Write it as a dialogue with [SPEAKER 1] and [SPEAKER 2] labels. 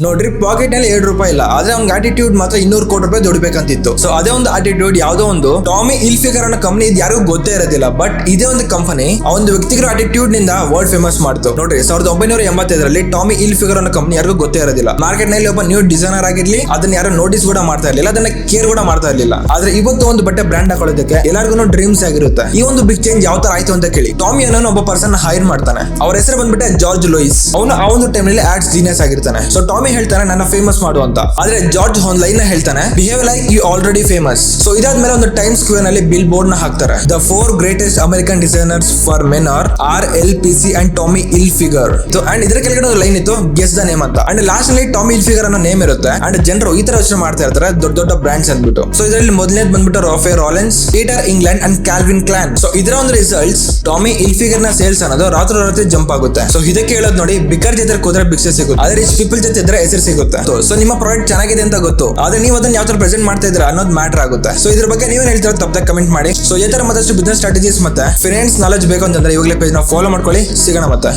[SPEAKER 1] ನೋಡ್ರಿ ಪಾಕೆಟ್ ನಲ್ಲಿ ₹2 ಇಲ್ಲ, ಆದ್ರೆ ಅವ್ನ ಆಟಿಟ್ಯೂಡ್ ಮಾತ್ರ ₹200 ಕೋಟಿ ದುಡಿಬೇಕಂತಿತ್ತು. ಸೊ ಅದೇ ಒಂದು ಆಟಿಟ್ಯೂಡ್ ಯಾವ್ದೋ ಒಂದು ಟಾಮಿ ಹಿಲ್ಫಿಗರ್ ಅನ್ನೋ ಕಂಪನಿ ಇದು ಯಾರಿಗೂ ಗೊತ್ತೇ ಇರೋದಿಲ್ಲ. ಬಟ್ ಇದೇ ಒಂದು ಕಂಪನಿ ಆ ಒಂದು ವ್ಯಕ್ತಿಗರ ಆಟಿಟ್ಯೂಡ್ ನಿಂದ ವರ್ಲ್ಡ್ ಫೇಮಸ್ ಮಾಡ್ತು. ನೋಡ್ರಿ 1985ರಲ್ಲಿ ಟಾಮಿ ಹಿಲ್ಫಿಗರ್ ಅನ್ನೋ ಕಂಪನಿ ಯಾರಿಗೂ ಗೊತ್ತೇ ಇರೋದಿಲ್ಲ. ಮಾರ್ಕೆಟ್ ನಲ್ಲಿ ಒಬ್ಬ ನ್ಯೂ ಡಿಸೈನರ್ ಆಗಿರ್ಲಿ ಅದನ್ನ ಯಾರು ನೋಟಿಸ್ ಕೂಡ ಮಾಡ್ತಾ ಇರ್ಲಿಲ್ಲ, ಅದನ್ನ ಕೇರ್ ಕೂಡ ಮಾಡ್ತಾ ಇರ್ಲಿಲ್ಲ. ಆದ್ರೆ ಇವತ್ತು ಒಂದು ಬಟ್ಟೆ ಬ್ರ್ಯಾಂಡ್ ಹಾಕೊಳ್ಳೋದಕ್ಕೆ ಎಲ್ಲರಿಗೂ ಡ್ರೀಮ್ಸ್ ಆಗಿರುತ್ತೆ. ಈ ಒಂದು ಬಿಗ್ ಚೇಂಜ್ ಯಾವ ತರ ಆಯ್ತು ಅಂತ ಕೇಳಿ. ಟಾಮಿ ಅನ್ನೋ ಒಬ್ಬ ಪರ್ಸನ್ ಹೈರ್ ಮಾಡ್ತಾನೆ. ಅವ್ರ ಹೆಸರು ಬಂದ್ಬಿಟ್ಟೆ ಜಾರ್ಜ್ ಲೂಯಿಸ್. ಅವನು ಆ ಒಂದು ಟೈಮ್ ನಲ್ಲಿ ಆಡ್ಸ್ ಜೀನಿಯಸ್ ಆಗಿರ್ತಾನೆ. ಸೊ ಟಾಮಿ ಹೇಳ್ತಾನೆ ನನ್ನ ಫೇಮಸ್ ಮಾಡು ಅಂತ. ಆದ್ರೆ ಜಾರ್ಜ್ ಒಂದು ಲೈನ್ ಹೇಳ್ತಾನೆ, behave like you already famous. So ಇದಾದ್ಮೇಲೆ ಒಂದು ಟೈಮ್ ಸ್ಕ್ವೇರ್ ನಲ್ಲಿ ಬಿಲ್ ಬೋರ್ಡ್ ನ ಹಾಕ್ತಾರೆ. The 4 greatest American designers for men are RLPC and Tommy Hilfiger. And ಇದರ ಕೆಳಗಡೆ ಒಂದು ಲೈನ್ ಇತ್ತು, ಗೆಸ್ ದ ನೇಮ್ ಅಂತ. ಅಂಡ್ ಲಾಸ್ಟ್ ನಲ್ಲಿ ಟಾಮಿ ಹಿಲ್ಫಿಗರ್ ಅನ್ನೋ ನೇಮ್ ಇರುತ್ತೆ. ಅಂಡ್ ಜನರು ಈ ತರ ಯೋಚನೆ ಮಾಡ್ತಾ ಇರ್ತಾರೆ ದೊಡ್ಡ ದೊಡ್ಡ ಬ್ರಾಂಡ್ಸ್ ಅಂದ್ಬಿಟ್ಟು. ಸೊ ಇದರಲ್ಲಿ ಮೊದಲನೇದು ಬಂದ್ಬಿಟ್ಟು Ralph Laurens, Peter England and Calvin Klein. So ಇದರ ಒಂದು ರಿಸಲ್ಟ್ಸ್ ಟಾಮಿ ಹಿಲ್ಫಿಗರ್ ನ ಸೇಲ್ಸ್ ಅನ್ನೋದು ರಾತ್ರಿ ಜಂಪ್ ಆಗುತ್ತೆ. ಸೊ ಇದಕ್ಕೆ ಹೇಳೋದು ನೋಡಿ, ಬಿಕ್ಕರ್ ಜೊತೆ ಕೂತ್ರೆ ಭಿಕ್ಷೆ ಸಿಗುತ್ತೆ, ಅದೇ ರಿಚ್ ಪೀಪಲ್ ಜೊತೆ ಇದ್ರೆ ಹೆಸರು ಸಿಗುತ್ತೆ. ಸೊ ನಿಮ್ಮ ಪ್ರಾಡಕ್ಟ್ ಚೆನ್ನಾಗಿದೆ ಅಂತ ಗೊತ್ತು, ಆದ್ರೆ ನೀವು ಅದನ್ನ ಯಾವ ತರ ಪ್ರೆಸೆಂಟ್ ಮಾಡ್ತಾ ಇದ್ರೆ ಅನ್ನೋದು ಮ್ಯಾಟರ್ ಆಗುತ್ತೆ. ಸೊ ಇದ್ರ ಬಗ್ಗೆ ನೀವೇನ್ ಹೇಳ್ತೀರಾ ತಪ್ಪದೆ ಕಮೆಂಟ್ ಮಾಡಿ. ಸೊ ಈ ತರ ಮತ್ತಷ್ಟು ಬಿಸ್ನೆಸ್ ಸ್ಟ್ರಾಟಜೀಸ್ ಮತ್ತೆ ಫೈನಾನ್ಸ್ ನಾಲೆಜ್ ಬೇಕು ಅಂತಂದ್ರೆ ಇವಾಗಲೇ ಪೇಜ್ ನ ಫಾಲೋ ಮಾಡ್ಕೊಳ್ಳಿ. ಸಿಗೋಣ ಮತ್ತೆ.